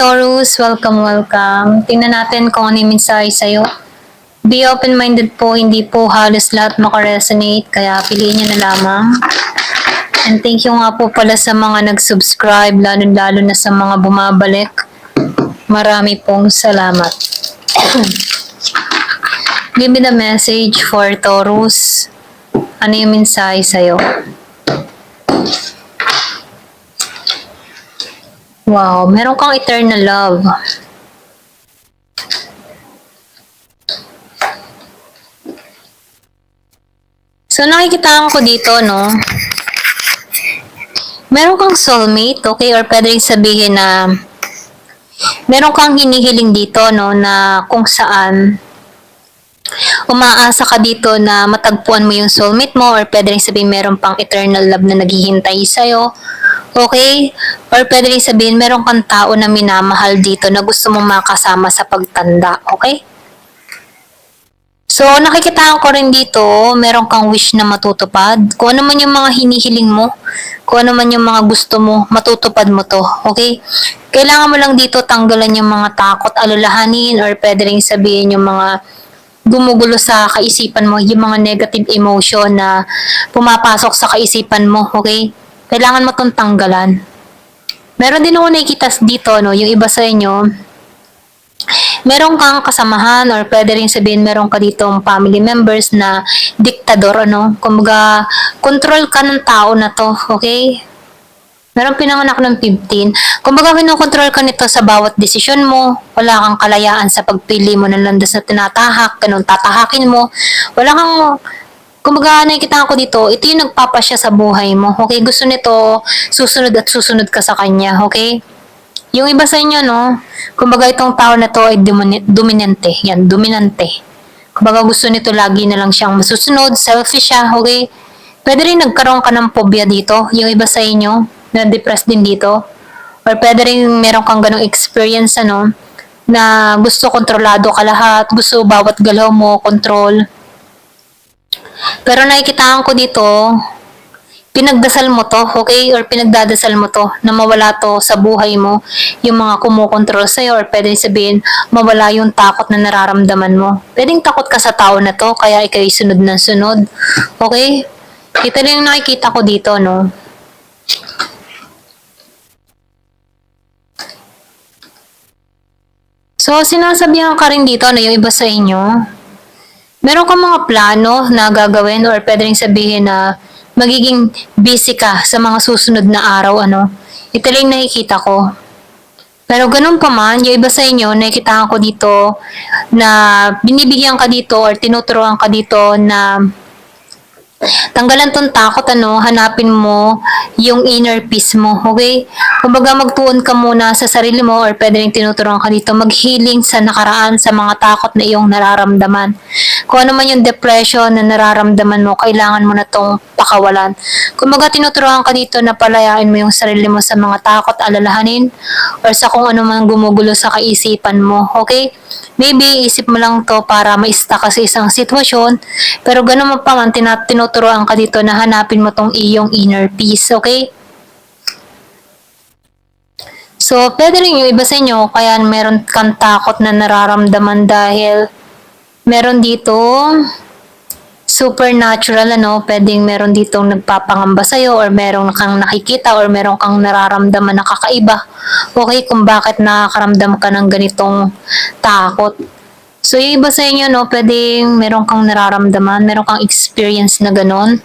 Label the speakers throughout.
Speaker 1: Taurus, welcome. Tingnan natin kung ano yung mensahe sa'yo. Be open-minded po, hindi po halos lahat makaresonate, kaya piliin nyo na lamang. And thank you nga po pala sa mga nag-subscribe, lalo-lalo na sa mga bumabalik. Marami pong salamat. Give me the message for Taurus. Ano yung mensahe sa'yo? Wow, meron kang eternal love. So, nakikitaan ko dito, no? Meron kang soulmate, okay? Or pwede rin sabihin na meron kang hinihiling dito, no? Na kung saan umaasa ka dito na matagpuan mo yung soulmate mo, or pwede rin sabihin meron pang eternal love na naghihintay sa'yo. Okay? Or pwede rin sabihin, meron kang tao na minamahal dito na gusto mong makasama sa pagtanda. Okay? So, nakikitaan ko rin dito, meron kang wish na matutupad. Kung ano man yung mga hinihiling mo, kung ano man yung mga gusto mo, matutupad mo to. Okay? Kailangan mo lang dito tanggalan yung mga takot, alalahanin, or pwede rin sabihin yung mga gumugulo sa kaisipan mo, yung mga negative emotion na pumapasok sa kaisipan mo. Okay? Kailangan mo itong tanggalan. Meron din ako nakikita dito, no, yung iba sa inyo, meron kang kasamahan or pwede rin sabihin meron ka ditong family members na diktador, ano, kumbaga, control ka ng tao na to, okay? Meron pinanganak ng 15. Kumbaga, kinokontrol ka nito sa bawat desisyon mo. Wala kang kalayaan sa pagpili mo ng landas na tinatahak, ganun, tatahakin mo. Wala kang. Kumbaga, nakikita ko dito, ito yung nagpapasya sa buhay mo. Okay? Gusto nito, susunod at susunod ka sa kanya. Okay? Yung iba sa inyo, no? Kumbaga, itong tao na to ay dominante. Yan, dominante. Kumbaga, gusto nito lagi na lang siyang masusunod, selfish siya. Okay? Pwede rin nagkaroon ka ng phobia dito. Yung iba sa inyo, na-depressed din dito. Or pwede rin meron kang ganong experience, ano? Na gusto kontrolado ka lahat. Gusto bawat galaw mo, control. Pero nakikitaan ko dito, pinagdasal mo to, okay? Or pinagdadasal mo to na mawala to sa buhay mo, yung mga kumukontrol sa'yo, or pwede sabihin, mawala yung takot na nararamdaman mo. Pwedeng takot ka sa tao na to, kaya ikaw'y sunod ng sunod. Okay? Ito rin yung nakikita ko dito, no? So, sinasabihan ka rin dito, ano, yung iba sa inyo, meron kang mga plano na gagawin or pwede rin sabihin na magiging busy ka sa mga susunod na araw, ano. Ito lang nakikita ko. Pero ganun pa man, yung iba sa inyo, nakikita ko dito na binibigyan ka dito or tinuturuan ka dito na tanggalan tong takot, ano, hanapin mo yung inner peace mo, okay? Kumbaga magtuon ka muna sa sarili mo or pwede rin tinuturuan ka dito mag-healing sa nakaraan sa mga takot na iyong nararamdaman. Kung ano man yung depression na nararamdaman mo, kailangan mo na tong pakawalan. Kumbaga tinuturuan ka dito na palayain mo yung sarili mo sa mga takot, alalahanin, or sa kung ano man gumugulo sa kaisipan mo, okay? Maybe isip mo lang to para ma-stuck ka sa isang sitwasyon, pero ganun mo pa man, tinuturuan ka dito na hanapin mo tong iyong inner peace, okay? So, pwede rin yung iba sa inyo, kaya meron kang takot na nararamdaman dahil meron dito supernatural, ano, pwedeng meron ditong nagpapangamba sa'yo or meron kang nakikita or meron kang nararamdaman na kakaiba. Okay, kung bakit nakakaramdam ka ng ganitong takot. So, yung iba sa inyo, no, pwedeng meron kang nararamdaman, meron kang experience na ganon.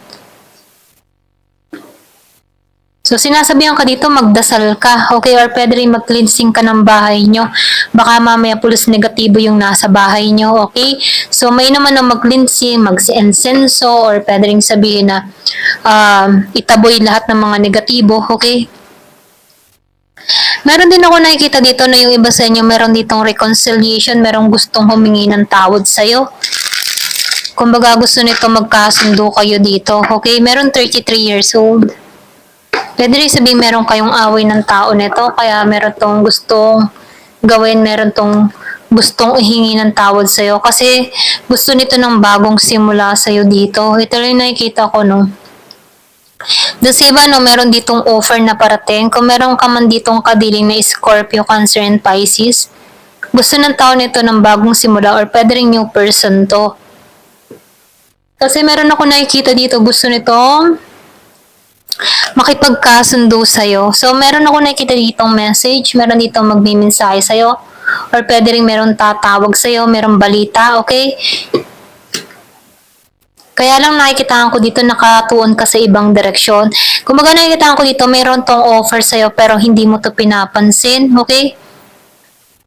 Speaker 1: So, sinasabihan ka dito, magdasal ka, okay? Or pwede rin mag-cleansing ka ng bahay nyo. Baka mamaya pulos negatibo yung nasa bahay nyo, okay? So, may naman na mag-cleansing, mag-insenso, or pwede rin sabihin na itaboy lahat ng mga negatibo, okay? Meron din ako nakikita dito na yung iba sa inyo, meron ditong reconciliation, merong gustong humingi ng tawad sa'yo. Kumbaga gusto nito magkasundo kayo dito, okay? Meron 33 years old. Pwede rin sabihin meron kayong away ng tao nito, kaya meron tong gustong gawin, meron tong gustong ihingi ng tawad sa'yo. Kasi gusto nito ng bagong simula sa'yo dito. Ito rin nakikita ko, no? Doon sa iba, no, meron ditong offer na parating. Kung meron ka man ditong kadiling na Scorpio, Cancer, and Pisces, gusto ng tao nito ng bagong simula or pwede rin new person to. Kasi meron ako nakikita dito, gusto nitong makipagkasundo sa'yo. So, meron ako nakikita ditong message, meron ditong magmimensahe sa'yo, or pwede rin meron tatawag sa'yo, meron balita, okay? Kaya lang nakikitaan ko dito nakatuon ka sa ibang direksyon. Kumbaga nakikitaan ko dito meron tong offer sa'yo pero hindi mo to pinapansin, okay?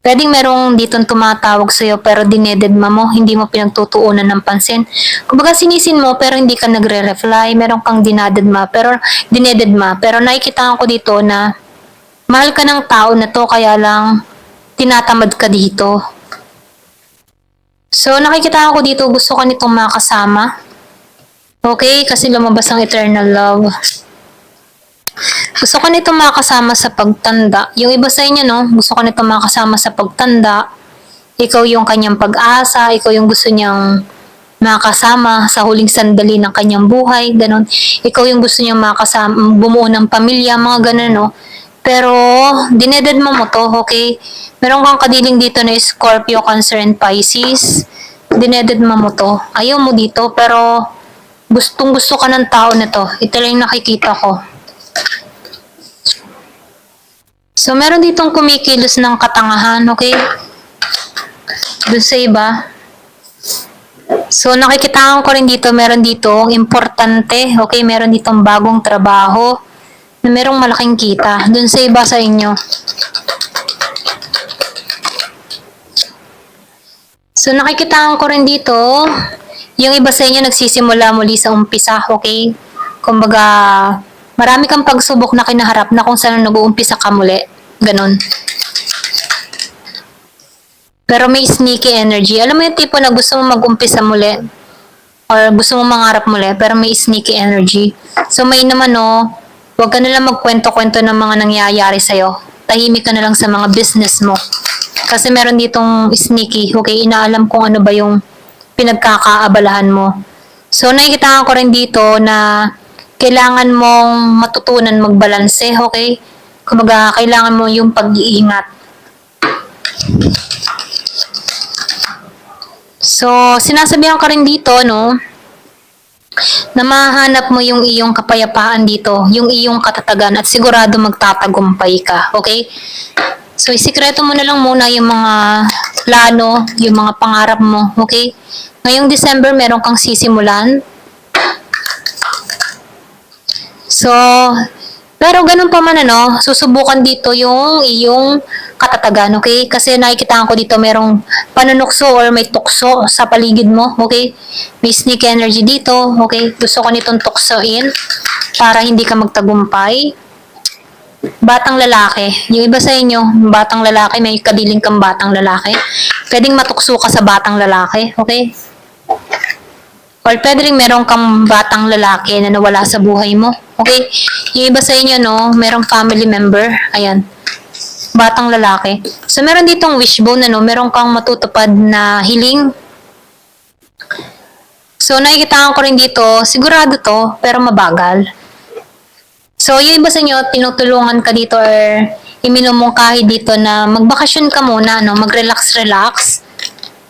Speaker 1: Pwedeng merong ditong tumatawag sa'yo pero dinededma mo, hindi mo pinagtutuunan ng pansin. Kumbaga sinisin mo pero hindi ka nagre-reply, meron kang dinadedma pero dinededma. Pero nakikitaan ko dito na mahal ka ng tao na to kaya lang tinatamad ka dito. So nakikitaan ko dito gusto ka nitong makasama. Okay, kasi lumabas ang eternal love. Gusto ko nito makasama sa pagtanda. Yung iba sa inyo, no? Gusto ko nito makasama sa pagtanda. Ikaw yung kanyang pag-asa. Ikaw yung gusto niyang makasama sa huling sandali ng kanyang buhay. Ganon. Ikaw yung gusto niyang makasama, bumuo ng pamilya, mga ganon, no? Pero, dineded mo to, okay? Meron kang kadiling dito na Scorpio, Cancer, and Pisces. Dineded mo to. Ayaw mo dito, pero gustong gusto ka ng tao na to. Ito lang yung nakikita ko. So, meron ditong kumikilos ng katangahan, okay? Doon sa iba. So, nakikitaan ko rin dito, meron dito importante, okay? Meron ditong bagong trabaho na merong malaking kita. Doon sa iba sa inyo. So, nakikitaan ko rin dito, yung iba sa inyo nagsisimula muli sa umpisa, okay? Kumbaga, marami kang pagsubok na kinaharap na kung saan nag-uumpisa ka muli. Ganon. Pero may sneaky energy. Alam mo yung tipo na gusto mo mag-umpisa muli or gusto mo mangarap muli pero may sneaky energy. So may naman huwag ka nalang magkwento-kwento ng mga nangyayari sa'yo. Tahimik ka na lang sa mga business mo. Kasi meron ditong sneaky, okay? Inaalam kung ano ba yung pinagkakaabalahan mo. So, nakikita ko rin dito na kailangan mong matutunan magbalanse, okay? Kumbaga, kailangan mo yung pag-iingat. So, sinasabihan ka rin dito, no? Na mahanap mo yung iyong kapayapaan dito, yung iyong katatagan at sigurado magtatagumpay ka, okay? So, isikreto mo na lang muna yung mga plano, yung mga pangarap mo, okay? Ngayong December, meron kang sisimulan. So, pero ganun pa man susubukan dito yung iyong katatagan, okay? Kasi nakikita ko dito merong panunukso or may tukso sa paligid mo, okay? May sneak energy dito, okay? Gusto ko nitong tuksoin para hindi ka magtagumpay. Batang lalaki. Yung iba sa inyo, batang lalaki, may kadiling kang batang lalaki. Pwedeng matukso ka sa batang lalaki, okay? Or pwede rin meron kang batang lalaki na nawala sa buhay mo. Okay? Yung iba sa inyo, merong family member. Ayan. Batang lalaki. So, meron ditong wishbone, meron kang matutupad na hiling. So, nakikita ko rin dito, sigurado to, pero mabagal. So, yung iba sa inyo, tinutulungan ka dito or iminumungkahi dito na magbakasyon ka muna, mag-relax-relax.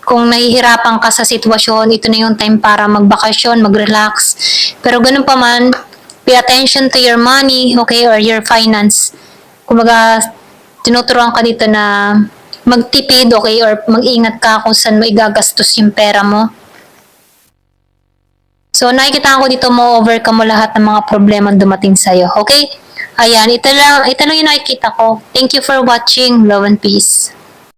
Speaker 1: Kung nahihirapan ka sa sitwasyon, ito na yung time para magbakasyon, mag-relax. Pero ganun pa man, pay attention to your money, okay, or your finance. Kumbaga, tinuturuan ka dito na magtipid, okay, or mag-ingat ka kung saan mo igagastos yung pera mo. So, nakikita ko dito mo overcome mo lahat ng mga problema dumating sa'yo, okay? Ayan, ito lang yung nakikita ko. Thank you for watching. Love and peace.